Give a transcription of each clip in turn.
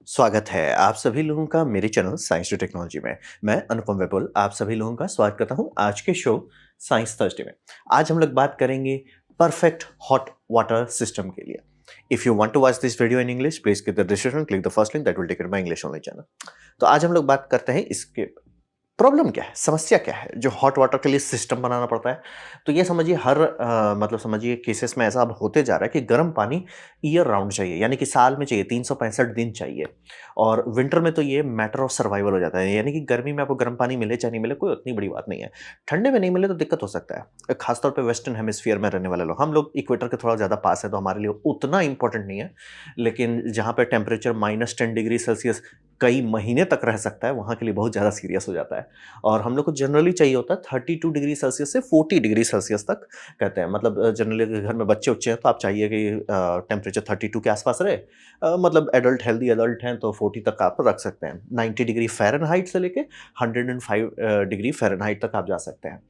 स्वागत है आप सभी लोगों का मेरे चैनल साइंस टू टेक्नोलॉजी में। मैं अनुपम वेपुल आप सभी लोगों का स्वागत करता हूं आज के शो साइंस थर्सडे में। आज हम लोग बात करेंगे परफेक्ट हॉट वाटर सिस्टम के लिए। If you want to watch this video in English please click the description, click the first link that will take you to my English only channel. तो आज हम लोग बात करते हैं इसके प्रॉब्लम क्या है, समस्या क्या है जो हॉट वाटर के लिए सिस्टम बनाना पड़ता है। तो ये समझिए हर मतलब समझिए केसेस में ऐसा अब होते जा रहा है कि गर्म पानी ईयर राउंड चाहिए, यानी कि साल में चाहिए, 365 दिन चाहिए। और विंटर में तो ये मैटर ऑफ सर्वाइवल हो जाता है, यानी कि गर्मी में आपको गर्म पानी मिले चाहे नहीं मिले कोई उतनी बड़ी बात नहीं है। ठंडे में नहीं मिले तो दिक्कत हो सकता है, खासतौर पे वेस्टर्न हेमिस्फीयर में रहने वाले लोग। हम लोग इक्वेटर के थोड़ा ज़्यादा पास है तो हमारे लिए उतना इंपॉर्टेंट नहीं है। लेकिन जहाँ पे टेम्परेचर -10 डिग्री सेल्सियस कई महीने तक रह सकता है, वहाँ के लिए बहुत ज़्यादा सीरियस हो जाता है। और हम लोग को जनरली चाहिए होता है 32 डिग्री सेल्सियस से 40 डिग्री सेल्सियस तक, कहते हैं। मतलब जनरली अगर घर में बच्चे-उच्चे हैं तो आप चाहिए कि टेम्परेचर 32 के आसपास रहे। मतलब एडल्ट हेल्दी एडल्ट हैं तो 40 तक आप रख सकते हैं। 90 डिग्री फ़ारेनहाइट से लेके 105 डिग्री फ़ारेनहाइट तक आप जा सकते हैं।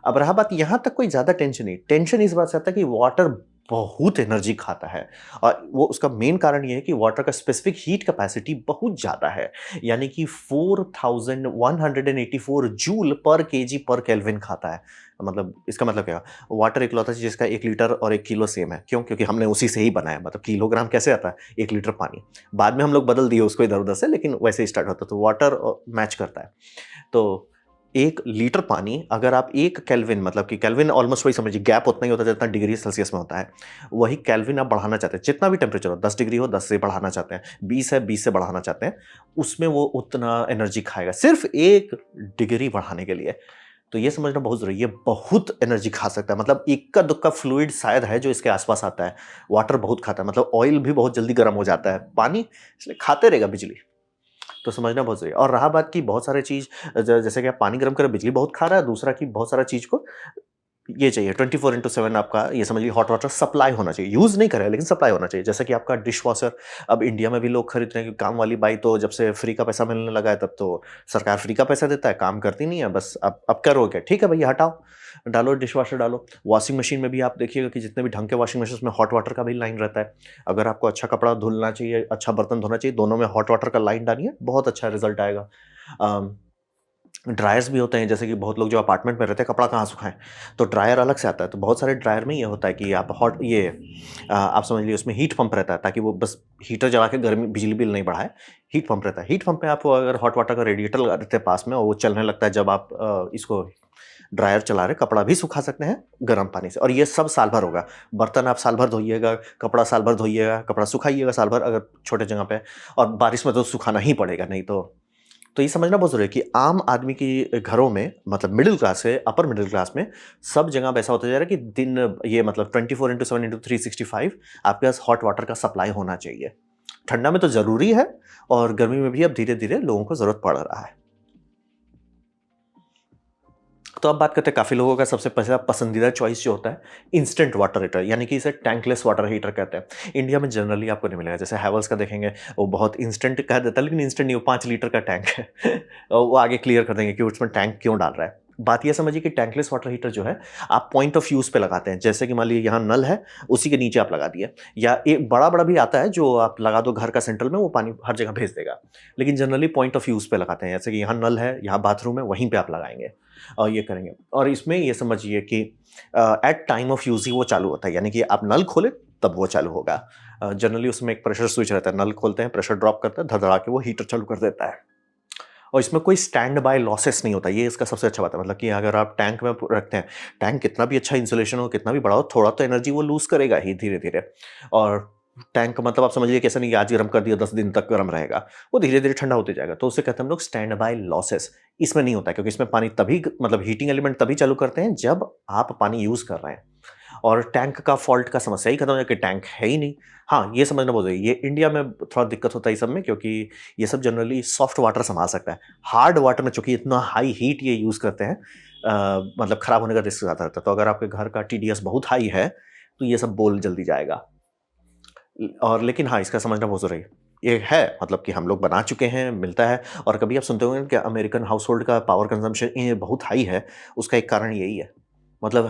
अब रहा बात यहाँ तक कोई ज़्यादा टेंशन नहीं। टेंशन इस बात से आता है कि वाटर बहुत एनर्जी खाता है और वो उसका मेन कारण ये है कि वाटर का स्पेसिफिक हीट कैपेसिटी बहुत ज़्यादा है। यानी कि 4184 जूल पर केजी पर केल्विन खाता है। मतलब इसका मतलब क्या? वाटर इकलौता चीज़ जिसका 1 लीटर और 1 किलो सेम है। क्यों? क्योंकि हमने उसी से ही बनाया। मतलब किलोग्राम कैसे आता है? 1 लीटर पानी। बाद में हम लोग बदल दिए उसको इधर-उधर से, लेकिन वैसे ही स्टार्ट होता है। तो वाटर मैच करता है। तो 1 लीटर पानी अगर आप 1 केल्विन, मतलब कि केल्विन ऑलमोस्ट वही समझिए, गैप उतना ही होता है जितना डिग्री सेल्सियस में होता है। वही केल्विन आप बढ़ाना चाहते हैं, जितना भी टेम्परेचर हो, 10 डिग्री हो 10 से बढ़ाना चाहते हैं, 20 है 20 से बढ़ाना चाहते हैं, उसमें वो उतना एनर्जी खाएगा सिर्फ़ 1 डिग्री बढ़ाने के लिए। तो ये समझना बहुत ज़रूरी है, ये बहुत एनर्जी खा सकता है। मतलब इक्का-दुक्का फ्लूइड शायद है जो इसके आस-पास आता है। वाटर बहुत खाता है, मतलब ऑयल भी बहुत जल्दी गर्म हो जाता है, पानी इसलिए खाते रहेगा बिजली। तो समझना बहुत ज़रूरी है। और रहा बात कि बहुत सारे चीज़ जैसे कि आप पानी गर्म करें बिजली बहुत खा रहा है, दूसरा कि बहुत सारा चीज़ को ये चाहिए 24/7 आपका ये समझिए हॉट वाटर सप्लाई होना चाहिए। यूज़ नहीं करें लेकिन सप्लाई होना चाहिए। जैसे कि आपका डिशवॉशर अब इंडिया में भी लोग खरीद रहे हैं कि काम वाली बाई तो जब से फ्री का पैसा मिलने लगा है तब तो सरकार फ्री का पैसा देता है, काम करती नहीं है, बस अब करो क्या? ठीक है भैया हटाओ, डालो डिशवॉशर डालो। वॉशिंग मशीन में भी आप देखिएगा कि जितने भी ढंग के वॉशिंग मशीन उसमें हॉट वाटर का भी लाइन रहता है। अगर आपको अच्छा कपड़ा धुलना चाहिए, अच्छा बर्तन धोना चाहिए, दोनों में हॉट वाटर का लाइन डालिए, बहुत अच्छा रिज़ल्ट आएगा। अ ड्रायर्स भी होते हैं, जैसे कि बहुत लोग जो अपार्टमेंट में रहते हैं कपड़ा कहाँ सुखाएँ, तो ड्रायर अलग से आता है। तो बहुत सारे ड्रायर में ये होता है कि आप आप समझ लीजिए उसमें हीट पंप रहता है ताकि वो बस हीटर जला के गर्मी बिजली बिल नहीं बढ़ाए। हीट पंप रहता है, हीट पंप में आप अगर हॉट वाटर का रेडिएटर लगा देते हैं पास में और वो चलने लगता है, जब आप इसको ड्रायर चला रहे, कपड़ा भी सुखा सकते हैं गर्म पानी से, और ये सब साल भर होगा। बर्तन आप साल भर धोइएगा, कपड़ा साल भर धोइएगा, कपड़ा सुखाइएगा साल भर अगर छोटे जगह पे, और बारिश में तो सुखाना ही पड़ेगा, नहीं तो ये समझना बहुत ज़रूरी है कि आम आदमी के घरों में, मतलब मिडिल क्लास से अपर मिडिल क्लास में, सब जगह अब ऐसा होता जा रहा है कि दिन ये मतलब 24/7 इंटू 365 आपके पास हॉट वाटर का सप्लाई होना चाहिए। ठंडा में तो ज़रूरी है और गर्मी में भी अब धीरे-धीरे लोगों को ज़रूरत पड़ रहा है। तो अब बात करते हैं काफ़ी लोगों का सबसे पसंदीदा चॉइस जो होता है इंस्टेंट वाटर हीटर, यानी कि इसे टैंकलेस वाटर हीटर कहते हैं। इंडिया में जनरली आपको नहीं मिलेगा। जैसे हैवेल्स का देखेंगे, वो बहुत इंस्टेंट कह देता है लेकिन इंस्टेंट नहीं, वो 5 लीटर का टैंक है। और वो आगे क्लियर कर देंगे कि उसमें टैंक क्यों डाल रहा है। बात ये समझिए कि टैंकलेस वाटर हीटर जो है आप पॉइंट ऑफ यूज़ पे लगाते हैं। जैसे कि मान लीजिए यहाँ नल है, उसी के नीचे आप लगा दिए, या एक बड़ा-बड़ा भी आता है जो आप लगा दो घर का सेंट्रल में, वो पानी हर जगह भेज देगा। लेकिन जनरली पॉइंट ऑफ यूज़ पे लगाते हैं, जैसे कि यहाँ नल है, यहाँ बाथरूम है, वहीं पे आप लगाएँगे और ये करेंगे। और इसमें ये समझिए कि एट टाइम ऑफ यूज़ ही वो चालू होता है, यानी कि आप नल खोले तब वो चालू होगा। जनरली उसमें एक प्रेशर स्विच रहता है, नल खोलते हैं, प्रेशर ड्रॉप करता है, धड़धड़ा के वो हीटर चालू कर देता है। और इसमें कोई स्टैंड बाय लॉसेस नहीं होता, ये इसका सबसे अच्छा बात है। मतलब कि अगर आप टैंक में रखते हैं, टैंक कितना भी अच्छा इंसुलेशन हो, कितना भी बड़ा हो, थोड़ा तो एनर्जी वो लूज़ करेगा ही धीरे-धीरे। और टैंक का मतलब आप समझिए कि ऐसा नहीं कि आज गर्म कर दिया 10 दिन तक गर्म रहेगा, वो धीरे-धीरे ठंडा होते जाएगा। तो उसे कहते हैं हम लोग स्टैंड बाय लॉसेस। इसमें नहीं होता है क्योंकि इसमें पानी तभी मतलब हीटिंग एलिमेंट तभी चालू करते हैं जब आप पानी यूज़ कर रहे हैं। और टैंक का फॉल्ट का समस्या ही खत्म हो जाए कि टैंक है ही नहीं। हाँ, ये समझना बहुत ज़रूरी है। ये इंडिया में थोड़ा दिक्कत होता है इस सब में, क्योंकि ये सब जनरली सॉफ्ट वाटर सँभाल सकता है। हार्ड वाटर में चूँकि इतना हाई हीट ये यूज़ करते हैं, मतलब खराब होने का रिस्क ज़्यादा रहता है। तो अगर आपके घर का टीडीएस बहुत हाई है, तो ये सब बोल जल्दी जाएगा। और लेकिन हाँ, इसका समझना बहुत ज़रूरी है। ये है मतलब कि हम लोग बना चुके हैं, मिलता है। और कभी आप सुनते होंगे कि अमेरिकन हाउसहोल्ड का पावर कंज़म्पशन ये बहुत हाई है, उसका एक कारण यही है। मतलब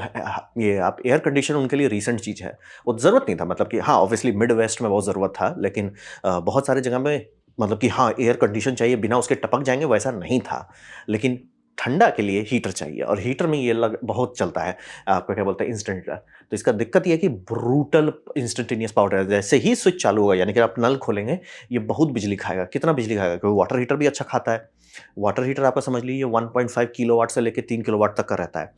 ये आप एयर कंडीशनर उनके लिए रीसेंट चीज़ है। वो ज़रूरत नहीं था, मतलब कि हाँ, ऑब्वियसली मिड वेस्ट में बहुत ज़रूरत था, लेकिन बहुत सारी जगह में मतलब कि हाँ, एयर कंडीशन चाहिए, बिना उसके टपक जाएँगे वैसा नहीं था। लेकिन ठंडा के लिए हीटर चाहिए और हीटर में ये लग बहुत चलता है, आपका क्या बोलते हैं, इंस्टेंट हीटर। तो इसका दिक्कत ये है कि ब्रूटल इंस्टेंटेनियस पावर है, जैसे ही स्विच चालू होगा यानी कि आप नल खोलेंगे, ये बहुत बिजली खाएगा। कितना बिजली खाएगा? क्योंकि वाटर हीटर भी अच्छा खाता है। वाटर हीटर आपका समझ लीजिए 1.5 किलोवाट से लेके 3 किलोवाट तक का रहता है।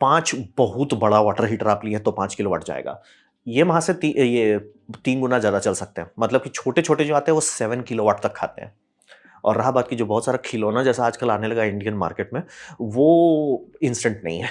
5 बहुत बड़ा वाटर हीटर आप लिए तो 5 किलोवाट जाएगा। ये वहाँ से ये 3 गुना ज़्यादा चल सकते हैं। मतलब कि छोटे-छोटे जो आते हैं वो 7 किलोवाट तक खाते हैं। और रहा बात की जो बहुत सारा खिलौना जैसा आजकल आने लगा इंडियन मार्केट में, वो इंस्टेंट नहीं है।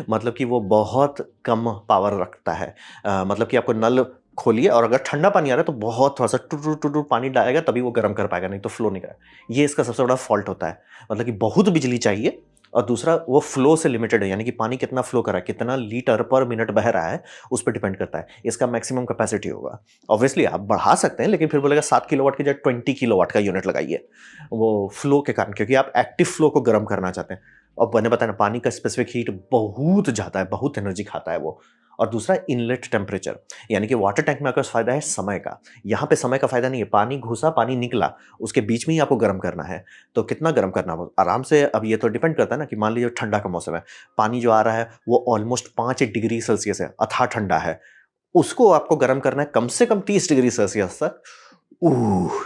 मतलब कि वो बहुत कम पावर रखता है। मतलब कि आपको नल खोलिए और अगर ठंडा पानी आ रहा है तो बहुत थोड़ा-सा टुटुर-टुटुर पानी डालेगा तभी वो गर्म कर पाएगा, नहीं तो फ्लो नहीं करेगा। ये इसका सबसे बड़ा फ़ॉल्ट होता है। मतलब कि बहुत बिजली चाहिए और दूसरा वो फ्लो से लिमिटेड है, यानी कि पानी कितना फ्लो कर रहा है, कितना लीटर पर मिनट बह रहा है, उस पे डिपेंड करता है। इसका मैक्सिमम कैपेसिटी होगा। ऑब्वियसली आप बढ़ा सकते हैं लेकिन फिर बोलेगा 7 किलोवाट की जगह 20 किलोवाट का यूनिट लगाइए। वो फ्लो के कारण, क्योंकि आप एक्टिव फ्लो को गर्म करना चाहते हैं। और मैंने बताया ना, पानी का स्पेसिफिक हीट बहुत ज़्यादा है, बहुत एनर्जी खाता है वो। और दूसरा इनलेट टेम्परेचर, यानी कि वाटर टैंक में आपके पास फ़ायदा है समय का। यहाँ पे समय का फ़ायदा नहीं है, पानी घुसा, पानी निकला, उसके बीच में ही आपको गर्म करना है। तो कितना गर्म करना हो आराम से, अब ये तो डिपेंड करता है ना कि मान लीजिए ठंडा का मौसम है, पानी जो आ रहा है वो ऑलमोस्ट 5 डिग्री सेल्सियस है, अथाह ठंडा है। उसको आपको गर्म करना है कम से कम 30 डिग्री सेल्सियस तक। ऊह!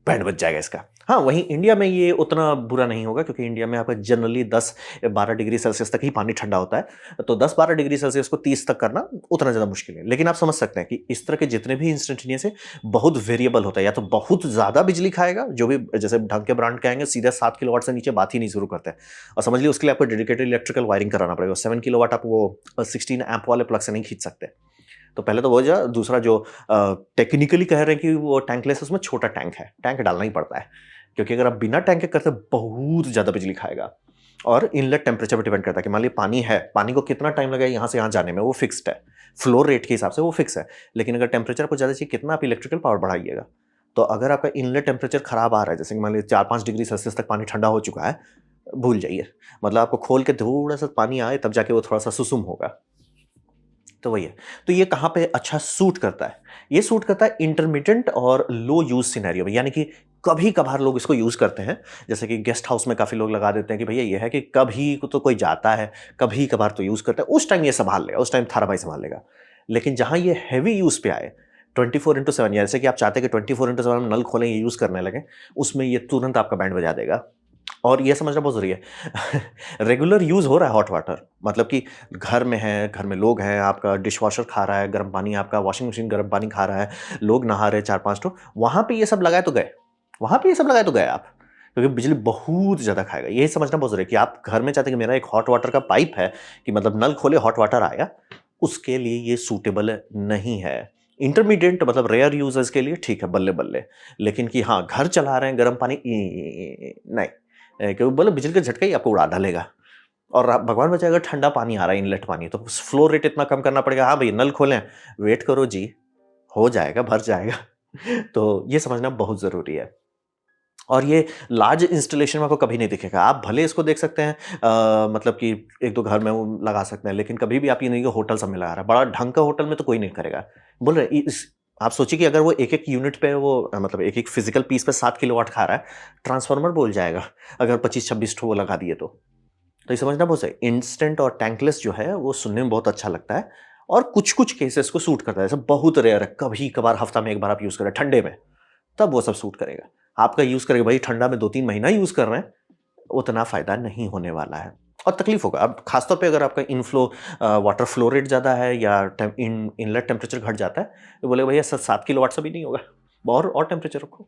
बैंड बज जाएगा इसका। हाँ, वहीं इंडिया में ये उतना बुरा नहीं होगा क्योंकि इंडिया में आपका जनरली 10-12 डिग्री सेल्सियस तक ही पानी ठंडा होता है। तो 10-12 डिग्री सेल्सियस को 30 तक करना उतना ज़्यादा मुश्किल है। लेकिन आप समझ सकते हैं कि इस तरह के जितने भी इंस्टेंटेनियस है, बहुत वेरिएबल होता है। या तो बहुत ज़्यादा बिजली खाएगा, जो भी जैसे ढंग के ब्रांड के आएँगे सीधे 7 किलोवाट से नीचे बात ही नहीं शुरू करते हैं। और समझ लीजिए उसके लिए आपको डेडिकेटेड इलेक्ट्रिकल वायरिंग कराना पड़ेगा। 7 किलोवाट आप वो 16 एम्प वाले प्लग से नहीं खींच सकते। तो पहले तो वो जा दूसरा जो टेक्निकली कह रहे हैं कि वो टैंकलेस, उसमें छोटा टैंक है, टैंक डालना ही पड़ता है। क्योंकि अगर आप बिना टैंक के करते बहुत ज़्यादा बिजली खाएगा। और इनलेट टेम्परेचर पे डिपेंड करता है कि मान लीजिए पानी है, पानी को कितना टाइम लगेगा यहाँ से यहाँ जाने में, वो फिक्स्ड है। फ्लो रेट के हिसाब से वो फिक्स है। लेकिन अगर टेम्परेचर आपको ज़्यादा चाहिए, कितना आप इलेक्ट्रिकल पावर बढ़ाइएगा। तो अगर आपका इनलेट टेम्परेचर खराब आ रहा है, जैसे कि मान लीजिए 4-5 डिग्री सेल्सियस तक पानी ठंडा हो चुका है, भूल जाइए। मतलब आपको खोल के थोड़ा-सा पानी आए तब जाके वो थोड़ा-सा सुसुम होगा। तो वही है। तो ये कहाँ पे अच्छा सूट करता है? ये सूट करता है इंटरमिटेंट और लो यूज़ सिनेरियो में, यानी कि कभी-कभार लोग इसको यूज़ करते हैं। जैसे कि गेस्ट हाउस में काफ़ी लोग लगा देते हैं कि भैया ये है कि कभी को तो कोई जाता है, कभी-कभार तो यूज़ करता है, उस टाइम ये सँभाल लेगा, उस टाइम थारा भाई सँभाल लेगा। लेकिन जहाँ ये हेवी यूज़ पे आए, 24/7, जैसे कि आप चाहते हैं कि 24/7 हम नल खोलें, ये यूज़ करने लगें, उसमें ये तुरंत आपका बैंड बजा देगा। और ये समझना बहुत ज़रूरी है। रेगुलर यूज़ हो रहा है हॉट वाटर, मतलब कि घर में है, घर में लोग हैं, आपका डिशवॉशर खा रहा है गर्म पानी, आपका वॉशिंग मशीन गर्म पानी खा रहा है, लोग नहा रहे हैं 4-5 ठो, वहाँ पे ये सब लगाए तो गए। वहाँ पे ये सब लगाए तो गए आप। क्योंकि बिजली बहुत ज़्यादा खाएगा। यही समझना बहुत ज़रूरी है कि आप घर में चाहते हैं कि मेरा एक हॉट वाटर का पाइप है, कि मतलब नल खोले हॉट वाटर आएगा, उसके लिए ये सूटेबल नहीं है। इंटरमीडिएट मतलब रेयर यूज़र्स के लिए ठीक है, बल्ले-बल्ले। लेकिन कि हाँ, घर चला रहे हैं गर्म पानी, नहीं। क्योंकि बोले बिजली का झटका ही आपको उड़ा डालेगा। और आप भगवान बचाए अगर ठंडा पानी आ रहा है, इनलेट पानी, तो फ्लो रेट इतना कम करना पड़ेगा। हाँ भई, नल खोलें, वेट करो जी, हो जाएगा, भर जाएगा। तो ये समझना बहुत ज़रूरी है। और ये लार्ज इंस्टॉलेशन में आपको कभी नहीं दिखेगा। आप भले इसको देख सकते हैं, मतलब कि 1-2 घर में वो लगा सकते हैं, लेकिन कभी भी आप ये नहीं कि होटल सब में लगा रहा है। बड़ा ढंग का होटल में तो कोई नहीं करेगा। बोल रहे इस आप सोचिए कि अगर वो एक-एक यूनिट पे वो मतलब एक-एक फिजिकल पीस पे 7 किलोवाट खा रहा है, ट्रांसफार्मर बोल जाएगा, अगर 25-26 ठो वो लगा दिए तो। तो ये समझना बहुत सही। इंस्टेंट और टैंकलेस जो है वो सुनने में बहुत अच्छा लगता है और कुछ-कुछ केसेस को सूट करता है। जैसे बहुत रेयर है, कभी-कभार हफ्ता में 1 बार आप यूज़ कर रहे हैं ठंडे में, तब वो सब सूट करेगा। आपका यूज़ करेगा भाई ठंडा में 2-3 महीना यूज़ कर रहे हैं, उतना फ़ायदा नहीं होने वाला है और तकलीफ होगा। अब खासतौर पे अगर आपका इनफ्लो वाटर फ्लो रेट ज़्यादा है या इनलेट टेम्परेचर घट जाता है, तो बोलेगा भैया 7 किलोवाट से भी नहीं होगा, और टेम्परेचर रखो।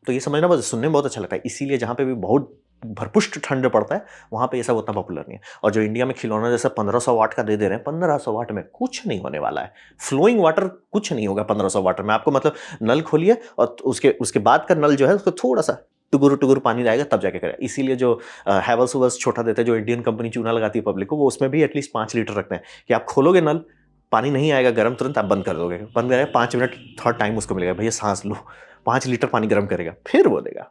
तो ये समझना बहुत सुनने में बहुत अच्छा लगता है। इसीलिए जहाँ पे भी बहुत भरपुष्ट ठंड पड़ता है, वहाँ पे ये सब उतना पॉपुलर नहीं है। और जो इंडिया में खिलौना जैसा 1500 वाट का दे दे रहे हैं, 1500 वाट में कुछ नहीं होने वाला है। फ्लोइंग वाटर कुछ नहीं होगा 1500 वाट में। आपको मतलब नल खोलिए और उसके उसके बाद का नल जो है उसको थोड़ा-सा टुगुरु-टुगुरु पानी आएगा तब जाके करेगा। इसीलिए जो हैवेल्स-वेल्स छोटा देते हैं, जो इंडियन कंपनी चूना लगाती है पब्लिक को, वो उसमें भी एटलीस्ट 5 लीटर रखते हैं कि आप खोलोगे नल, पानी नहीं आएगा गर्म, तुरंत आप बंद कर दोगे। बंद करेगा 5 मिनट थोड़ा टाइम उसको मिलेगा, भैया साँस लो। 5 लीटर पानी गर्म करेगा, फिर वो देगा।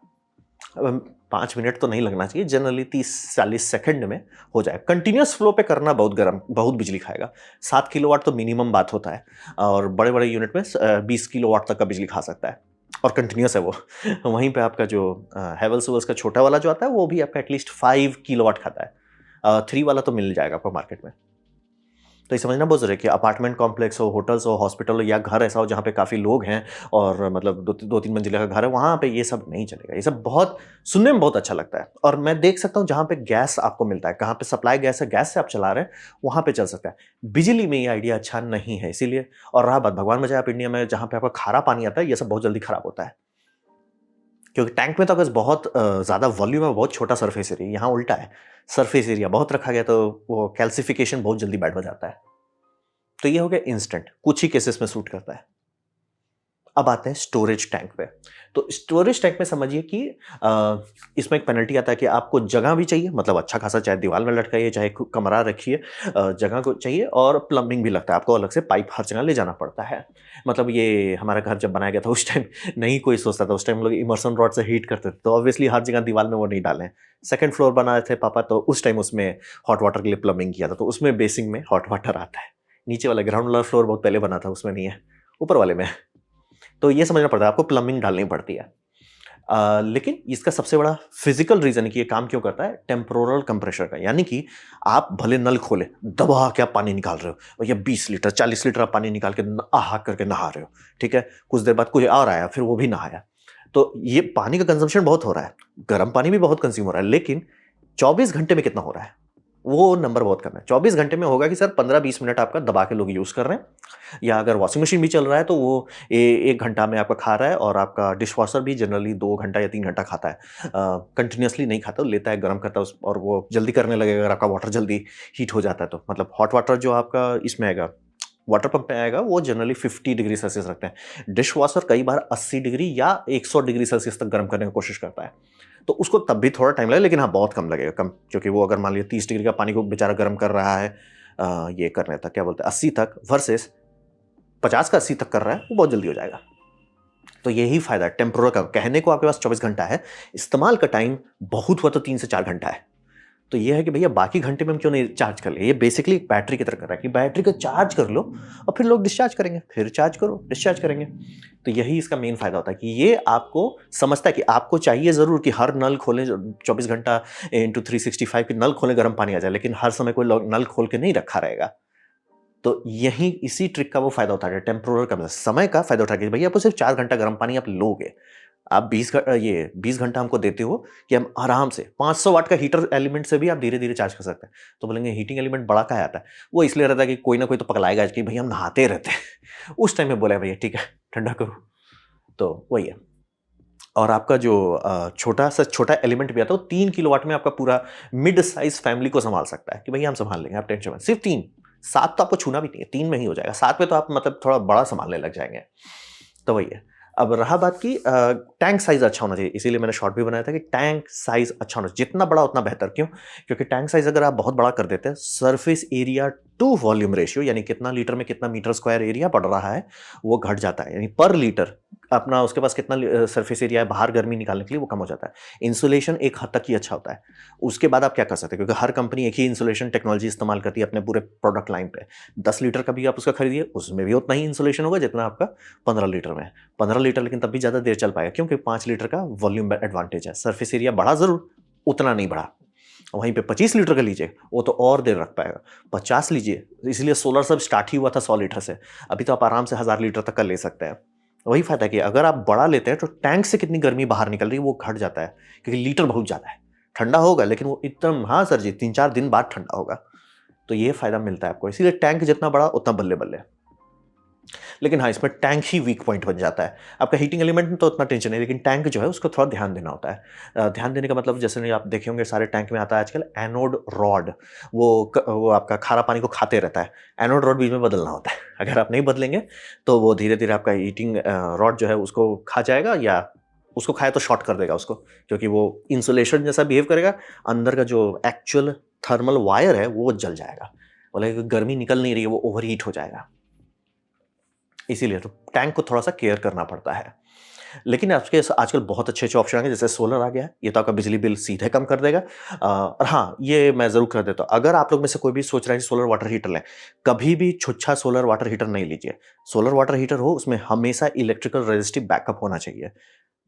अब 5 मिनट तो नहीं लगना चाहिए, जनरली 30-40 सेकंड में हो जाए। कंटिन्यूअस फ्लो पे करना बहुत बिजली खाएगा। 7 किलोवाट तो मिनिमम बात होता है और बड़े-बड़े यूनिट में 20 किलोवाट तक का बिजली खा सकता है। और कंटिन्यूस है वो। वहीं पे आपका जो हैवेल्स वेल्स का छोटा वाला जो आता है वो भी आपका एटलीस्ट 5 किलोवाट खाता है। 3 वाला तो मिल जाएगा आपको मार्केट में। तो ये समझना बहुत ज़रूरी है कि अपार्टमेंट कॉम्प्लेक्स हो, होटल्स हो, हॉस्पिटल हो या घर ऐसा हो जहाँ पे काफ़ी लोग हैं और मतलब 2-3 मंजिला का घर है, वहाँ पे ये सब नहीं चलेगा। ये सब बहुत सुनने में बहुत अच्छा लगता है और मैं देख सकता हूँ जहाँ पे गैस आपको मिलता है, कहाँ पे सप्लाई गैस है, गैस से आप चला रहे हैं, वहाँ पे चल सकता है। बिजली में ये आइडिया अच्छा नहीं है इसीलिए। और रहा बात भगवान बचाए आप इंडिया में जहाँ पे आपका खारा पानी आता है, ये सब बहुत जल्दी खराब होता है। क्योंकि टैंक में तो अगर बहुत ज़्यादा वॉल्यूम है, बहुत छोटा सरफेस एरिया, यहाँ उल्टा है। सरफेस एरिया बहुत रखा गया तो वो कैल्सिफिकेशन बहुत जल्दी बैठ जाता है। तो ये हो गया इंस्टेंट, कुछ ही केसेस में सूट करता है। अब आते हैं स्टोरेज टैंक पे। तो स्टोरेज टैंक में समझिए कि इसमें एक पेनल्टी आता है कि आपको जगह भी चाहिए, मतलब अच्छा खासा, चाहे दीवार में लटकाइए, चाहे कमरा रखिए, जगह को चाहिए और प्लम्बिंग भी लगता है, आपको अलग से पाइप हर जगह ले जाना पड़ता है। मतलब ये हमारा घर जब बनाया गया था उस टाइम नहीं कोई सोचता था, उस टाइम लोग इमर्सन रॉड से हीट करते थे, तो ऑब्वियसली हर जगह दीवार में वो नहीं डाले। सेकंड फ्लोर बनाए थे पापा, तो उस टाइम उसमें हॉट वाटर के लिए प्लम्बिंग किया था, तो उसमें बेसिंग में हॉट वाटर आता है। नीचे वाला ग्राउंड वाला फ्लोर बहुत पहले बना था, उसमें नहीं है, ऊपर वाले में है। तो ये समझना पड़ता है आपको, प्लम्बिंग डालनी पड़ती है। लेकिन इसका सबसे बड़ा फिजिकल रीजन कि ये काम क्यों करता है, टेम्पोरल कंप्रेशर का। यानी कि आप भले नल खोले, दबा के आप पानी निकाल रहे हो, और ये 20 लीटर 40 लीटर आप पानी निकाल के आहा करके नहा रहे हो, ठीक है। कुछ देर बाद कोई और आया, फिर वो भी नहाया, तो ये पानी का कंजम्पशन बहुत हो रहा है, गर्म पानी भी बहुत कंज्यूम हो रहा है। लेकिन 24 घंटे में कितना हो रहा है, वो नंबर बहुत कम है। 24 घंटे में होगा कि सर 15-20 मिनट आपका दबा के लोग यूज़ कर रहे हैं, या अगर वॉशिंग मशीन भी चल रहा है तो वो 1 घंटा में आपका खा रहा है, और आपका डिश वॉशर भी जनरली 2 घंटा या 3 घंटा खाता है। कंटिन्यूअसली नहीं खाता, लेता है, गर्म करता है और वो जल्दी करने लगेगा अगर आपका वाटर जल्दी हीट हो जाता है तो। मतलब हॉट वाटर जो आपका इसमें आएगा, वाटर पंप में आएगा, वो जनरली 50 डिग्री सेल्सियस रखते हैं। डिश वॉशर कई बार 80 डिग्री या 100 डिग्री सेल्सियस तक गर्म करने की कोशिश करता है। तो उसको तब भी थोड़ा टाइम लगेगा, लेकिन हाँ बहुत कम लगेगा, कम, क्योंकि वो अगर मान लीजिए 30 डिग्री का पानी को बेचारा गर्म कर रहा है ये करने तक, क्या बोलते हैं, 80 तक, वर्सेस 50 का 80 तक कर रहा है, वो बहुत जल्दी हो जाएगा। तो यही फायदा है टेम्पोरल का। कहने को आपके पास 24 घंटा है, इस्तेमाल का टाइम बहुत हुआ तो 3 से 4 घंटा है। तो ये है कि भैया बाकी घंटे में हम क्यों नहीं चार्ज कर ले। ये बेसिकली एक बैटरी की तरह कर रहा है कि बैटरी को चार्ज कर लो और फिर लोग डिस्चार्ज करेंगे, फिर चार्ज करो, डिस्चार्ज करेंगे। तो यही इसका मेन फायदा होता है कि ये आपको समझता है कि आपको चाहिए ज़रूर कि हर नल खोलें, 24 घंटा इंटू 365 की नल खोलें, गर्म पानी आ जाए, लेकिन हर समय कोई नल खोल के नहीं रखा रहेगा। तो यही इसी ट्रिक का वो फायदा उठा रहे हैं, टेम्पोरल का, समय का फायदा उठा के भैया आपको सिर्फ 4 घंटा गर्म पानी आप लोगे, आप 20 घंटा हमको देते हो कि हम आराम से 500 वाट का हीटर एलिमेंट से भी आप धीरे धीरे चार्ज कर सकते हैं। तो बोलेंगे हीटिंग एलिमेंट बड़ा काहे आता है, वो इसलिए रहता है कि कोई ना कोई तो पगलाएगा कि भाई हम नहाते रहते हैं उस टाइम में बोला भैया ठीक है ठंडा करो, तो वही है। और आपका जो छोटा सा छोटा एलिमेंट भी आता है, वो 3 किलोवाट में आपका पूरा मिड साइज फैमिली को संभाल सकता है कि भैया हम संभाल लेंगे, आप टेंशन मत। सिर्फ 3, 7 तो आपको छूना भी नहीं है, 3 में ही हो जाएगा। 7 में तो आप मतलब थोड़ा बड़ा संभालने लग जाएंगे। तो वही है। अब रहा बात की टैंक साइज अच्छा होना चाहिए, इसीलिए मैंने शॉर्ट भी बनाया था कि टैंक साइज अच्छा होना चाहिए, जितना बड़ा उतना बेहतर। क्यों? क्योंकि टैंक साइज अगर आप बहुत बड़ा कर देते हैं, surface area to volume ratio, यानी कितना लीटर में कितना मीटर स्क्वायर एरिया पड़ रहा है, वो घट जाता है। यानी पर लीटर अपना उसके पास कितना सरफेस एरिया है बाहर गर्मी निकालने के लिए, वो कम हो जाता है। इंसुलेशन एक हद तक ही अच्छा होता है। उसके बाद आप क्या कर सकते हैं, क्योंकि हर कंपनी एक ही इंसुलेशन टेक्नोलॉजी इस्तेमाल करती है अपने पूरे प्रोडक्ट लाइन पे। 10 लीटर का भी आप उसका खरीदिए, उसमें भी उतना ही इंसुलेशन होगा जितना आपका 15 लीटर में है। 15 लीटर लेकिन तब भी ज़्यादा देर चल पाएगा, क्योंकि 5 लीटर का वॉल्यूम एडवांटेज है। सरफेस एरिया बढ़ा ज़रूर, उतना नहीं बढ़ा। वहीं पे 25 लीटर का लीजिए, वो तो और देर रख पाएगा। 50 लीजिए, इसलिए सोलर सब स्टार्ट ही हुआ था 100 लीटर से, अभी तो आप आराम से 1000 लीटर तक का ले सकते हैं। वही फायदा है कि अगर आप बड़ा लेते हैं तो टैंक से कितनी गर्मी बाहर निकल रही है वो घट जाता है, क्योंकि लीटर बहुत ज़्यादा है। ठंडा होगा लेकिन वो एकदम, हाँ सर जी, 3-4 दिन बाद ठंडा होगा। तो ये फायदा मिलता है आपको, इसीलिए टैंक जितना बड़ा उतना बल्ले बल्ले। लेकिन हाँ, इसमें टैंक ही वीक पॉइंट बन जाता है। आपका हीटिंग एलिमेंट में तो उतना टेंशन नहीं, लेकिन टैंक जो है उसको थोड़ा ध्यान देना होता है। ध्यान देने का मतलब जैसे आप देखे होंगे सारे टैंक में आता है आजकल एनोड रॉड, वो आपका खारा पानी को खाते रहता है। एनोड रॉड बीच में बदलना होता है। अगर आप नहीं बदलेंगे तो वो धीरे-धीरे आपका हीटिंग रॉड जो है उसको खा जाएगा, या उसको खाए तो शॉर्ट कर देगा उसको, क्योंकि वो इंसुलेशन जैसा बिहेव करेगा, अंदर का जो एक्चुअल थर्मल वायर है वो जल जाएगा। बोले गर्मी निकल नहीं रही है, वो ओवरहीट हो जाएगा। इसीलिए तो टैंक को थोड़ा-सा केयर करना पड़ता है। लेकिन आपके आजकल बहुत अच्छे-अच्छे ऑप्शन आ गए, जैसे सोलर आ गया है, ये तो आपका बिजली बिल सीधे कम कर देगा। और हाँ, ये मैं ज़रूर कर देता हूँ, अगर आप लोग में से कोई भी सोच रहा है कि सोलर वाटर हीटर लें, कभी भी छुच्छा सोलर वाटर हीटर नहीं लीजिए। सोलर वाटर हीटर हो, उसमें हमेशा इलेक्ट्रिकल रेजिस्टिव बैकअप होना चाहिए।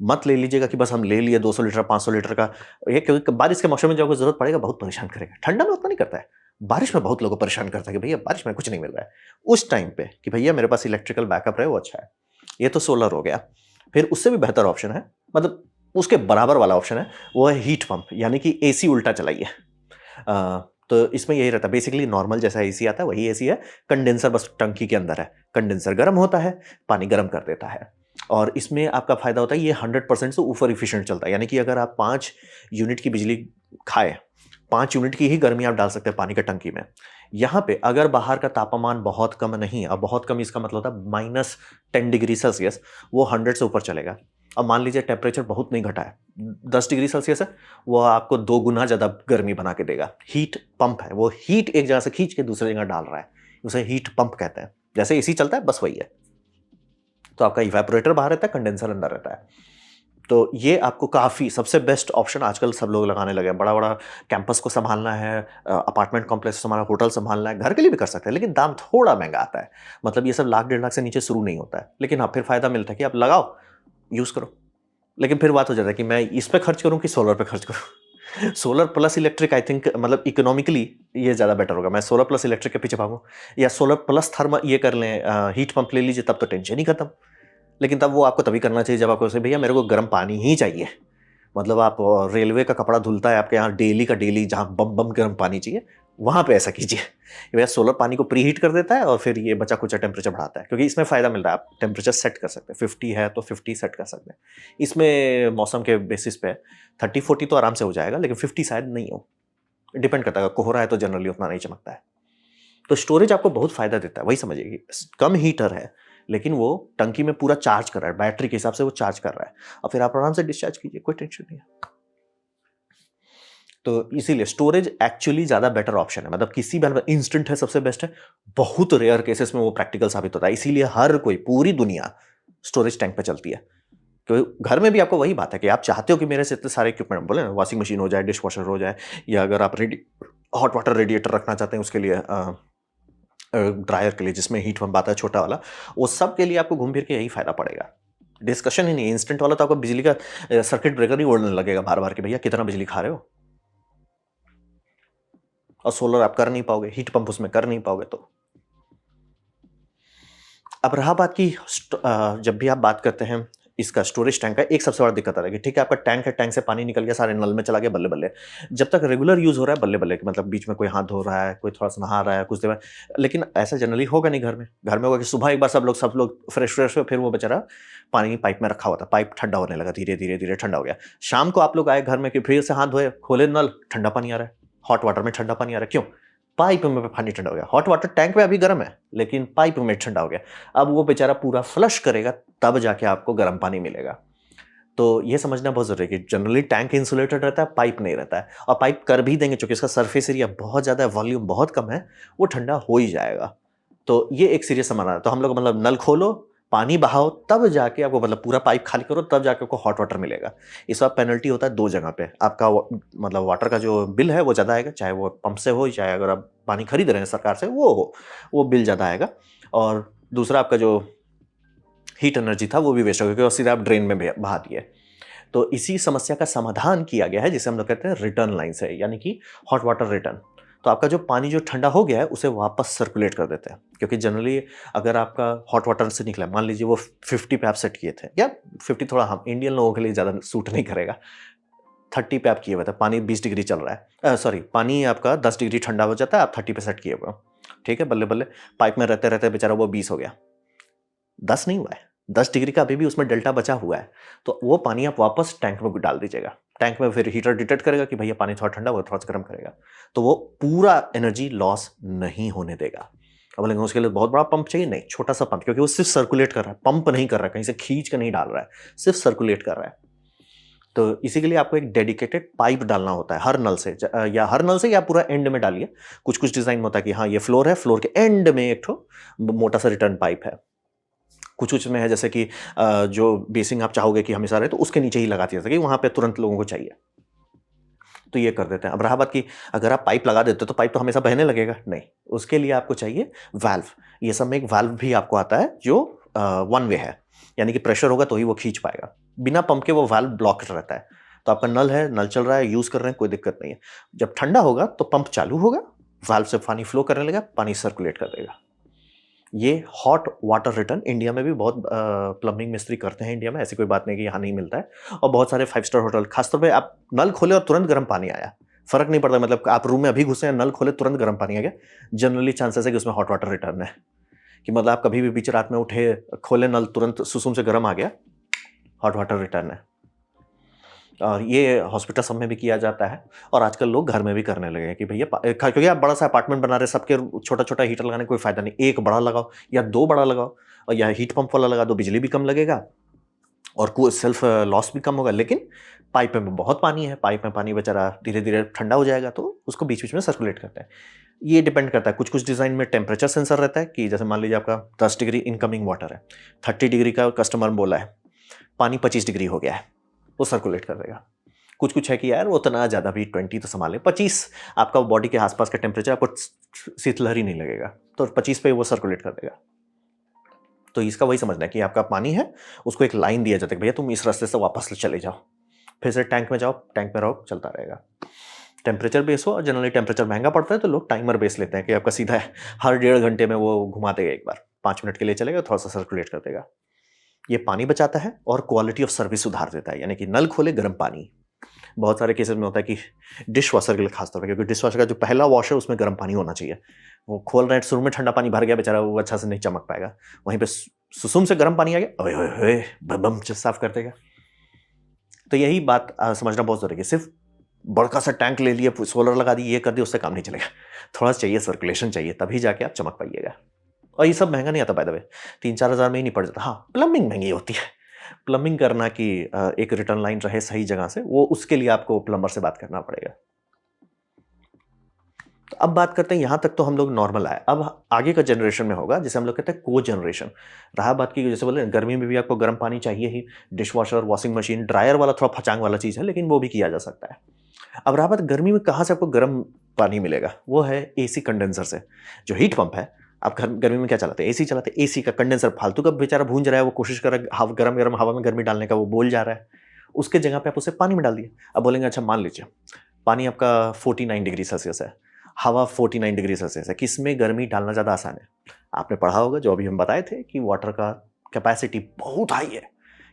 मत ले लीजिएगा कि बस हम ले लिए 200 लीटर, 500 लीटर का, ये क्योंकि बारिश के मौसम में जब आपको ज़रूरत पड़ेगा, बहुत परेशान करेगा। ठंडा में उतना नहीं करता है, बारिश में बहुत लोगों को परेशान करता है कि भैया बारिश में कुछ नहीं मिल रहा है। उस टाइम पे कि भैया मेरे पास इलेक्ट्रिकल बैकअप रहे, वो अच्छा है। ये तो सोलर हो गया। फिर उससे भी बेहतर ऑप्शन है, मतलब उसके बराबर वाला ऑप्शन है, वो है हीट पंप, यानी कि एसी उल्टा चलाइए। तो इसमें यही रहता है, बेसिकली नॉर्मल जैसा एसी आता है वही एसी है, कंडेंसर बस टंकी के अंदर है। कंडेंसर गर्म होता है, पानी गर्म कर देता है, और इसमें आपका फ़ायदा होता है, ये 100% से ऊपर एफिशिएंट चलता है, यानी कि अगर आप 5 यूनिट की बिजली खाए, 5 यूनिट की ही गर्मी आप डाल सकते हैं पानी का टंकी में। यहाँ पे अगर बाहर का तापमान बहुत कम नहीं, अब बहुत कम इसका मतलब होता है -10 डिग्री सेल्सियस, वो 100 से ऊपर चलेगा। अब मान लीजिए टेम्परेचर बहुत नहीं घटा है, 10 डिग्री सेल्सियस है, वो आपको 2 गुना ज़्यादा गर्मी बना के देगा। हीट पंप है, वो हीट एक जगह से खींच के दूसरी जगह डाल रहा है, उसे हीट पंप कहते हैं। जैसे एसी चलता है, बस वही है। तो आपका इवेपोरेटर बाहर रहता है, कंडेंसर अंदर रहता है। तो ये आपको काफ़ी सबसे बेस्ट ऑप्शन आजकल सब लोग लगाने लगे हैं। बड़ा-बड़ा कैंपस को सँभालना है, अपार्टमेंट कॉम्प्लेक्स संभालना, होटल सँभालना है, घर के लिए भी कर सकते हैं, लेकिन दाम थोड़ा महँगा आता है। मतलब ये सब लाख, 1.5 लाख से नीचे शुरू नहीं होता है। लेकिन हाँ, फिर फ़ायदा मिलता है कि आप लगाओ, यूज़ करो। लेकिन फिर बात हो जाता है कि मैं इस पे खर्च करूँ कि सोलर पे खर्च करूँ? Solar plus electric I think, मतलब इकोनॉमिकली ये ज़्यादा बेटर होगा। मैं सोलर प्लस इलेक्ट्रिक के पीछे भागूँ, या सोलर प्लस थर्मल ये कर लें, हीट पंप ले लीजिए, तब तो टेंशन ही खत्म। लेकिन तब वो आपको तभी करना चाहिए जब आपको ऐसे भैया मेरे को गर्म पानी ही चाहिए। मतलब आप रेलवे का कपड़ा धुलता है आपके यहाँ डेली का डेली, जहाँ बम बम गर्म पानी चाहिए, वहाँ पे ऐसा कीजिए। ये भैया सोलर पानी को प्रीहीट कर देता है और फिर ये बचा कुचा टेम्परेचर बढ़ाता है, क्योंकि इसमें फ़ायदा मिल रहा है, आप टेम्परेचर सेट कर सकते हैं। 50 है तो 50 सेट कर सकते हैं। इसमें मौसम के बेसिस पे 30-40 तो आराम से हो जाएगा, लेकिन 50 शायद नहीं हो। डिपेंड करता है, अगर कोहरा है तो जनरली उतना नहीं चमकता है। तो स्टोरेज आपको बहुत फ़ायदा देता है, वही समझिए कि कम हीटर है, लेकिन वो टंकी में पूरा चार्ज कर रहा है, बैटरी के हिसाब से वो चार्ज कर रहा है, और फिर आप आराम से डिस्चार्ज कीजिए, कोई टेंशन नहीं है। तो इसीलिए स्टोरेज एक्चुअली ज़्यादा बेटर ऑप्शन है, मतलब किसी भी इंस्टेंट है सबसे बेस्ट है, बहुत रेयर केसेस में वो प्रैक्टिकल साबित होता है, इसीलिए हर कोई, पूरी दुनिया स्टोरेज टैंक पे चलती है। तो घर में भी आपको वही बात है कि आप चाहते हो कि मेरे से इतने सारे इक्विपमेंट, बोले ना, वॉशिंग मशीन हो जाए, डिश वॉशर हो जाए, या अगर आप हॉट वाटर रेडिएटर रखना चाहते हैं उसके लिए, ड्रायर के लिए जिसमें हीट पंप आता है छोटा वाला, वो सब के लिए आपको घूम फिर के यही फायदा पड़ेगा। डिस्कशन ही नहीं, इंस्टेंट वाला तो आपको बिजली का सर्किट ब्रेकर ही ओढ़ने लगेगा बार बार कि भैया कितना बिजली खा रहे हो, और सोलर आप कर नहीं पाओगे, हीट पंप उसमें कर नहीं पाओगे। तो अब रहा बात की जब भी आप बात करते हैं इसका स्टोरेज टैंक का, एक सबसे बड़ा दिक्कत आ रहा है कि ठीक है आपका टैंक है, टैंक से पानी निकल गया, सारे नल में चला गया, बल्ले बल्ले। जब तक रेगुलर यूज हो रहा है, बल्ले बल्ले, मतलब बीच में कोई हाथ धो रहा है, कोई थोड़ा सा नहा रहा है कुछ देर में, लेकिन ऐसा जनरली होगा नहीं घर में। घर में होगा कि सुबह एक बार सब लोग फ्रेश फ्रेश हुए, फिर वो बेचारा पानी पाइप में रखा हुआ था, पाइप ठंडा होने लगा, धीरे धीरे धीरे ठंडा हो गया। शाम को आप लोग आए घर में कि फिर से हाथ धोए, खोले नल, ठंडा पानी आ रहा है, हॉट वाटर में ठंडा पानी आ रहा है। क्यों? पाइप में पानी ठंडा हो गया। हॉट वाटर टैंक में अभी गर्म है, लेकिन पाइप में ठंडा हो गया। अब वो बेचारा पूरा फ्लश करेगा, तब जाके आपको गर्म पानी मिलेगा। तो ये समझना बहुत ज़रूरी है कि जनरली टैंक इंसुलेटेड रहता है, पाइप नहीं रहता है, और पाइप कर भी देंगे चूँकि इसका सरफेस एरिया बहुत ज़्यादा है, वॉल्यूम बहुत कम है, वो ठंडा हो ही जाएगा। तो ये एक सीरियस समाधान है। तो हम लोग मतलब नल खोलो, पानी बहाओ, तब जाके आपको, मतलब पूरा पाइप खाली करो, तब जाके आपको हॉट वाटर मिलेगा। इस बार पेनल्टी होता है 2 जगह पे। आपका मतलब वाटर का जो बिल है वो ज़्यादा आएगा, चाहे वो पंप से हो, चाहे अगर आप पानी खरीद रहे हैं सरकार से वो हो, वो बिल ज़्यादा आएगा। और दूसरा आपका जो हीट एनर्जी था वो भी वेस्ट हो गया, और सीधे आप ड्रेन में बहा दिए। तो इसी समस्या का समाधान किया गया है, जिसे हम लोग कहते हैं रिटर्न लाइन से, यानी कि हॉट वाटर रिटर्न। तो आपका जो पानी जो ठंडा हो गया है उसे वापस सर्कुलेट कर देते हैं, क्योंकि जनरली अगर आपका हॉट वाटर से निकला, मान लीजिए वो 50 पे आप सेट किए थे, या 50 थोड़ा हम इंडियन लोगों के लिए ज़्यादा सूट नहीं करेगा, 30 पे आप किए हुए थे, पानी 20 डिग्री चल रहा है, सॉरी पानी आपका 10 डिग्री ठंडा हो जाता है, आप 30 पे सेट किए हुए हो, ठीक है, बल्ले बल्ले पाइप में रहते रहते बेचारा वो 20 हो गया, 10 नहीं हुआ है, 10 डिग्री का अभी भी उसमें डेल्टा बचा हुआ है। तो वो पानी आप वापस टैंक में डाल दीजिएगा। टैंक में फिर हीटर डिटेक्ट करेगा कि भैया पानी थोड़ा ठंडा हुआ, थोड़ा सा गर्म करेगा। तो वो पूरा एनर्जी लॉस नहीं होने देगा। अब बोलेंगे उसके लिए बहुत बड़ा पंप चाहिए, नहीं, छोटा सा पंप, क्योंकि वो सिर्फ सर्कुलेट कर रहा है, पंप नहीं कर रहा है, कहीं से खींच के नहीं डाल रहा है, सिर्फ सर्कुलेट कर रहा है। तो इसी के लिए आपको एक डेडिकेटेड पाइप डालना होता है हर नल से, या हर नल से या पूरा एंड में डालिए। कुछ डिजाइन में होता है कि हाँ ये फ्लोर है, फ्लोर के एंड में एक ठो मोटा सा रिटर्न पाइप है, कुछ में है जैसे कि जो बेसिंग आप चाहोगे कि हमेशा रहे तो उसके नीचे ही लगा दिया जाता है कि वहाँ पे तुरंत लोगों को चाहिए, तो ये कर देते हैं। अब रहा बात कि अगर आप पाइप लगा देते हो तो पाइप तो हमेशा बहने लगेगा, नहीं, उसके लिए आपको चाहिए वाल्व। ये सब में एक वाल्व भी आपको आता है जो वन वे है, यानी कि प्रेशर होगा तो ही वो खींच पाएगा, बिना पंप के वो वाल्व ब्लॉक रहता है। तो आपका नल है, नल चल रहा है, यूज कर रहे हैं, कोई दिक्कत नहीं है। जब ठंडा होगा तो पंप चालू होगा, वाल्व से पानी फ्लो करने लगेगा, पानी सर्कुलेट कर देगा। ये हॉट वाटर रिटर्न इंडिया में भी बहुत प्लम्बिंग मिस्त्री करते हैं इंडिया में, ऐसी कोई बात नहीं कि यहाँ नहीं मिलता है। और बहुत सारे 5 स्टार होटल, खासतौर पे आप नल खोले और तुरंत गर्म पानी आया, फर्क नहीं पड़ता, मतलब आप रूम में अभी घुसे हैं, नल खोले तुरंत गर्म पानी आ गया, जनरली चांसेस है कि उसमें हॉट वाटर रिटर्न है। कि मतलब आप कभी भी बीच रात में उठे, खोले नल, तुरंत सुसुम से गर्म आ गया, हॉट वाटर रिटर्न है। और ये हॉस्पिटल सब में भी किया जाता है, और आजकल लोग घर में भी करने लगे हैं कि भैया क्योंकि आप बड़ा सा अपार्टमेंट बना रहे, सबके छोटा छोटा हीटर लगाने कोई फायदा नहीं, एक बड़ा लगाओ या 2 बड़ा लगाओ, और या हीट पंप वाला लगा दो, बिजली भी कम लगेगा और कोई सेल्फ लॉस भी कम होगा। लेकिन पाइप में बहुत पानी है, पाइप में पानी बेचारा धीरे धीरे ठंडा हो जाएगा, तो उसको बीच बीच में सर्कुलेट करते हैं। ये डिपेंड करता है, कुछ कुछ डिज़ाइन में टेम्परेचर सेंसर रहता है कि जैसे मान लीजिए आपका 10 डिग्री इनकमिंग वाटर है, 30 डिग्री का कस्टमर बोला है, पानी 25 डिग्री हो गया है, वो सर्कुलेट कर देगा। कुछ कुछ है कि यार वो उतना ज़्यादा भी 20 तो संभाले, 25 आपका बॉडी के आसपास का टेम्परेचर, आपको शीतलहर ही नहीं लगेगा, तो 25 पे वो सर्कुलेट कर देगा। तो इसका वही समझना है कि आपका पानी है, उसको एक लाइन दिया जाता है, भैया तुम इस रास्ते से वापस चले जाओ, फिर से टैंक में जाओ, टैंक में रहो, चलता रहेगा। टेम्परेचर बेस हो, और जनरली टेम्परेचर महंगा पड़ता है तो लोग टाइमर बेस लेते हैं कि आपका सीधा है, हर 1.5 घंटे में वो घुमा देगा, एक बार 5 मिनट के लिए चलेगा, थोड़ा सा सर्कुलेट कर देगा। ये पानी बचाता है और क्वालिटी ऑफ सर्विस सुधार देता है, यानी कि नल खोले गर्म पानी। बहुत सारे केसेस में होता है कि डिश वॉशर के लिए खासतौर पर, क्योंकि डिश वॉशर का जो पहला वॉश है उसमें गर्म पानी होना चाहिए, वो खोल रहे हैं शुरू में ठंडा पानी भर गया, बेचारा वो अच्छा से नहीं चमक पाएगा, वहीं पे सुसुम से गर्म पानी आ गया, ओए ओए ओए, बम साफ कर देगा। तो यही बात समझना बहुत जरूरी है। सिर्फ बड़का सा टैंक ले लिए, सोलर लगा दी, ये कर दिया, उससे काम नहीं चलेगा, थोड़ा चाहिए सर्कुलेशन चाहिए, तभी जाके आप चमक पाइएगा। और ये सब महंगा नहीं आता, बाय द वे, 3-4 हज़ार में ही निपट जाता। हाँ, प्लम्बिंग महंगी होती है, प्लम्बिंग करना कि एक रिटर्न लाइन रहे सही जगह से, वो उसके लिए आपको प्लम्बर से बात करना पड़ेगा। तो अब बात करते हैं, यहाँ तक तो हम लोग नॉर्मल आए, अब आगे का जनरेशन में होगा जिसे हम लोग कहते हैं को जनरेशन। रहा बात की जैसे बोले गर्मी में भी आपको गर्म पानी चाहिए ही, dish washer, washing machine, dryer वाला थोड़ा फचांग वाला चीज़ है, लेकिन वो भी किया जा सकता है। अब रहा बात गर्मी में कहाँ से आपको गर्म पानी मिलेगा, वो है एसी कंडेंसर से। जो हीट पंप है, आप गर्मी में क्या चलाते हैं, एसी चलाते हैं, एसी का कंडेंसर फालतू का बेचारा भूंज रहा है, वो कोशिश कर रहा है गर्म गर्म हवा में गर्मी डालने का, वो बोल जा रहा है, उसके जगह पे आप उसे पानी में डाल दिए। अब बोलेंगे अच्छा मान लीजिए पानी आपका 49 डिग्री सेल्सियस है, हवा 49 डिग्री सेल्सियस है, किसमें गर्मी डालना ज़्यादा आसान है? आपने पढ़ा होगा, जो अभी हम बताए थे कि वाटर का कैपेसिटी बहुत हाई है,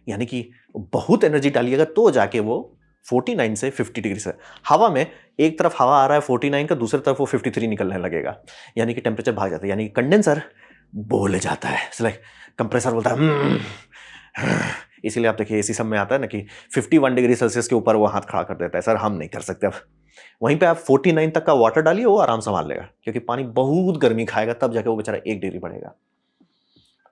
यानी कि बहुत एनर्जी डालिएगा तो जाके वो 49 से 50 डिग्री से, हवा में एक तरफ हवा आ रहा है 49 का, दूसरी तरफ वो 53 निकलने लगेगा, यानी कि टेम्परेचर भाग जाता है, यानी कि कंडेंसर बोल जाता है, लाइक कंप्रेसर बोलता है इसीलिए आप देखिए एसी सब में आता है ना कि 51 डिग्री सेल्सियस के ऊपर वो हाथ खड़ा कर देता है, सर हम नहीं कर सकते अब। वहीं पे आप 49 तक का वाटर डालिए, वो आराम संभाल लेगा, क्योंकि पानी बहुत गर्मी खाएगा, तब जाके वो बेचारा 1 डिग्री बढ़ेगा।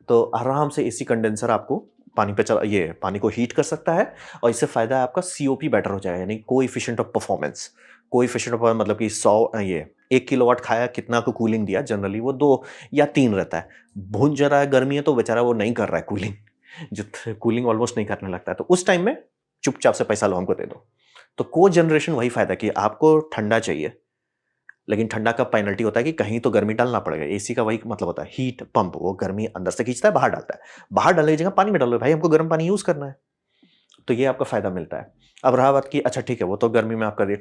तो आराम से एसी कंडेंसर आपको पानी पे ये पानी को हीट कर सकता है, और इससे फायदा है आपका सीओपी बेटर हो जाएगा, यानी coefficient of performance. Coefficient of मतलब कि 100 ये 1 किलोवाट खाया, कितना को कूलिंग दिया, जनरली वो 2 या 3 रहता है। भून जा रहा है गर्मी है तो बेचारा वो नहीं कर रहा है कूलिंग, जो कूलिंग ऑलमोस्ट नहीं करने लगता है, तो उस टाइम में चुपचाप से पैसा लो, हमको दे दो। तो को जनरेशन वही फायदा कि आपको ठंडा चाहिए, लेकिन ठंडा का पेनल्टी होता है कि कहीं तो गर्मी डालना पड़ेगा। एसी का वही मतलब होता है, हीट पंप, वो गर्मी अंदर से खींचता है, बाहर डालता है, बाहर डालने की जगह पानी में डालो, भाई हमको गर्म पानी यूज करना है, तो ये आपका फायदा मिलता है। अब रहा बात की अच्छा ठीक है, वो तो गर्मी में आप कर दिए,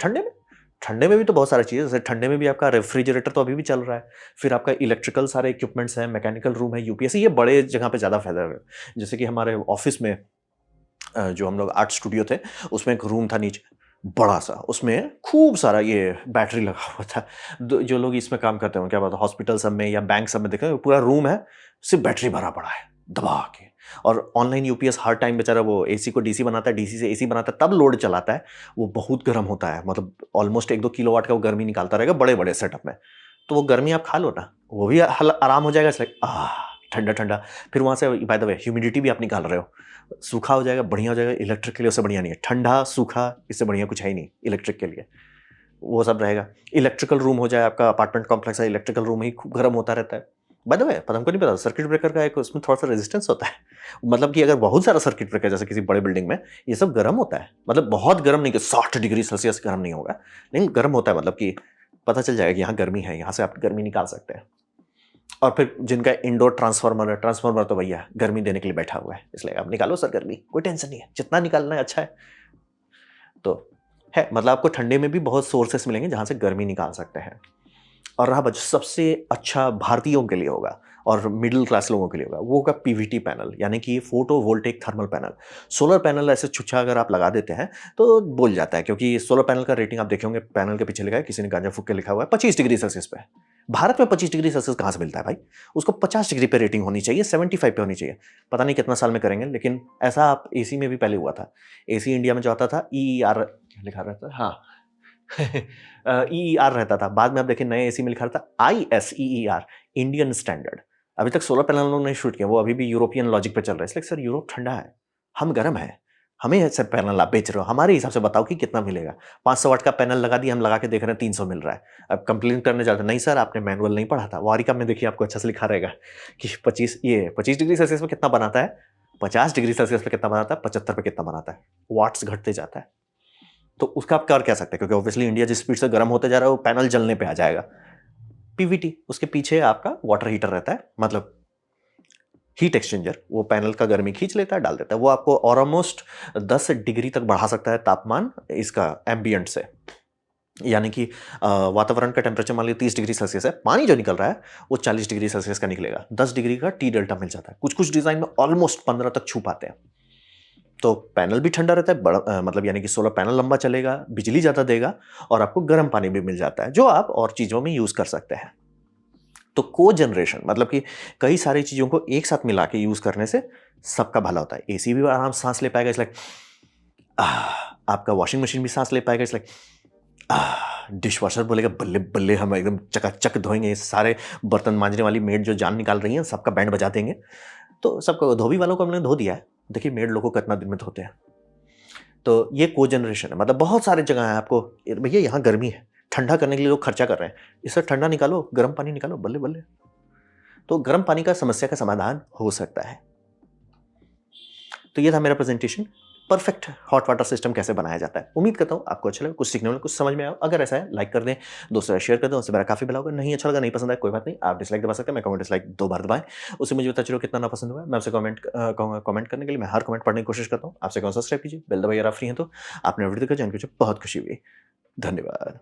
ठंडे में भी तो बहुत सारी चीज़ें, जैसे ठंडे में भी आपका रेफ्रिजरेटर तो अभी भी चल रहा है, फिर आपका इलेक्ट्रिकल सारे इक्विपमेंट्स हैं, मैकेनिकल रूम है, यूपीएससी, ये बड़े जगह पे ज़्यादा फायदा है। जैसे कि हमारे ऑफिस में जो हम लोग आर्ट स्टूडियो थे, उसमें एक रूम था नीचे बड़ा सा, उसमें खूब सारा ये बैटरी लगा हुआ था। जो लोग इसमें काम करते हैं क्या बात है, हॉस्पिटल सब में या बैंक सब में देखें, पूरा रूम है सिर्फ बैटरी भरा पड़ा है दबा के। और ऑनलाइन यूपीएस हर टाइम बेचारा वो एसी को डीसी बनाता है, डीसी से एसी बनाता है, तब लोड चलाता है, वो बहुत गर्म होता है, मतलब ऑलमोस्ट 1-2 किलोवाट का वो गर्मी निकालता रहेगा बड़े बड़े सेटअप में। तो वो गर्मी आप खा लो ना, वो भी आराम हो जाएगा, ठंडा ठंडा। फिर वहाँ से बाय द वे ह्यूमिडिटी भी आप निकाल रहे हो, सूखा हो जाएगा, बढ़िया हो जाएगा। इलेक्ट्रिक के लिए उससे बढ़िया नहीं है, ठंडा सूखा इससे बढ़िया कुछ है ही नहीं इलेक्ट्रिक के लिए, वो सब रहेगा। इलेक्ट्रिकल रूम हो जाए, आपका अपार्टमेंट कॉम्प्लेक्स है, इलेक्ट्रिकल रूम ही खूब गर्म होता रहता है। बाय द वे पर हमको नहीं पता सर्किट ब्रेकर का एक उसमें थोड़ा सा रेजिस्टेंस होता है। मतलब कि अगर बहुत सारा सर्किट ब्रेकर जैसे किसी बड़े बिल्डिंग में ये सब गर्म होता है, मतलब बहुत गर्म नहीं कि 60 डिग्री सेल्सियस गर्म नहीं होगा, लेकिन गर्म होता है, मतलब कि पता चल जाएगा कि यहाँ गर्मी है, यहाँ से आप गर्मी निकाल सकते हैं। और फिर जिनका इंडोर ट्रांसफार्मर है, ट्रांसफार्मर तो भैया गर्मी देने के लिए बैठा हुआ है, इसलिए आप निकालो सर गर्मी, कोई टेंशन नहीं है, जितना निकालना है अच्छा है। तो है मतलब आपको ठंडे में भी बहुत सोर्सेस मिलेंगे जहां से गर्मी निकाल सकते हैं। और रहा बच सबसे अच्छा भारतीयों के लिए होगा और मिडिल क्लास लोगों के लिए होगा, वो होगा पीवीटी पैनल, यानी कि photovoltaic thermal panel. Solar panel ऐसे छुच्छा अगर आप लगा देते हैं तो बोल जाता है, क्योंकि सोलर पैनल का रेटिंग आप देखे होंगे, पैनल के पीछे लिखा है, किसी ने गांजा फूक के लिखा हुआ है 25 डिग्री सेल्सियस पे। भारत में 25 डिग्री सेल्सियस कहाँ से मिलता है भाई? उसको 50 डिग्री पे रेटिंग होनी चाहिए, 75 पे होनी चाहिए। पता नहीं कितना साल में करेंगे, लेकिन ऐसा आप एसी में भी पहले हुआ था। एसी इंडिया में जो आता था EER लिखा रहता था, हाँ EER रहता था, बाद में आप देखिए नए एसी में लिखा रहता ISEER, इंडियन स्टैंडर्ड। अभी तक सोलर पैनल लोगों ने शूट किया, वो अभी भी यूरोपियन लॉजिक पे चल रहा है, इसलिए सर यूरोप ठंडा है, हम गर्म है, हमें ऐसे पैनल आप बेच रहे हो, हमारे हिसाब से बताओ कि कितना मिलेगा। 500 वाट का पैनल लगा दिया, हम लगा के देख रहे हैं 300 मिल रहा है। अब कंप्लेन करने जाते हैं, नहीं सर आपने मैनुअल नहीं पढ़ा था, वारिका में देखिए आपको अच्छा से लिखा रहेगा कि 25 डिग्री सेल्सियस में कितना बनाता है, 50 डिग्री सेल्सियस पे कितना बनाता है, 75 पे कितना बनाता है, वाट्स घटते जाता है। तो उसका आप कर क्या सकते हैं, क्योंकि ऑब्वियसली इंडिया जिस स्पीड से गर्म होते जा रहा है वो पैनल जलने पे आ जाएगा। पीवीटी, उसके पीछे आपका वाटर हीटर रहता है, मतलब हीट एक्सचेंजर, वो पैनल का गर्मी खींच लेता है, डाल देता है, वो आपको ऑलमोस्ट 10 डिग्री तक बढ़ा सकता है तापमान इसका एम्बियंट से। यानी कि वातावरण का टेम्परेचर मान लीजिए 30 डिग्री सेल्सियस है, पानी जो निकल रहा है वो 40 डिग्री सेल्सियस का निकलेगा, 10 डिग्री का टी डेल्टा मिल जाता है। कुछ कुछ डिजाइन में ऑलमोस्ट 15 तक छू पाते हैं। तो पैनल भी ठंडा रहता है, बड़ा मतलब यानी कि सोलर पैनल लंबा चलेगा, बिजली ज़्यादा देगा, और आपको गर्म पानी भी मिल जाता है जो आप और चीज़ों में यूज़ कर सकते हैं। तो को जनरेशन मतलब कि कई सारी चीज़ों को एक साथ मिला के यूज़ करने से सबका भला होता है। एसी भी आराम से सांस ले पाएगा, इसलिए आपका वॉशिंग मशीन भी सांस ले पाएगा, इसलिए डिश वॉशर बोलेगा बल्ले बल्ले हम एकदम चकाचक धोएंगे, सारे बर्तन मांजने वाली मेड जो जान निकाल रही हैं सबका बैंड बजा देंगे। तो सबको, धोबी वालों को हमने धो दिया है, देखिए मेड लोगों को कितना दिन में धोते हैं। तो ये को जनरेशन है, मतलब बहुत सारे जगह है आपको, भैया यहाँ गर्मी है, ठंडा करने के लिए लोग खर्चा कर रहे हैं, इससे ठंडा निकालो, गर्म पानी निकालो, बल्ले बल्ले। तो गर्म पानी का समस्या का समाधान हो सकता है। तो ये था मेरा presentation, perfect hot water system कैसे बनाया जाता है। उम्मीद करता हूँ आपको अच्छा लगा, कुछ सीखने में, कुछ समझ में आया। अगर ऐसा है लाइक कर दें, दोस्तों शेयर कर दें, उससे मेरा काफी भला होगा। नहीं अच्छा लगा, नहीं पसंद आया, कोई बात नहीं, आप डिसलाइक दबा सकते हैं, मैं कमेंट डिसलाइक 2 बार दबाएं, उससे मुझे पता चलो कितना ना पसंद हुआ है। मैं आपसे कमेंट कहूँगा कमेंट करने के लिए, मैं हर कमेंट पढ़ने की कोशिश करता हूँ। आपसे कौन सब्सक्राइब कीजिए, बेल दबाइए, आप फ्री हैं तो। आपने वीडियो देखा, जान के मुझे बहुत खुशी हुई। धन्यवाद।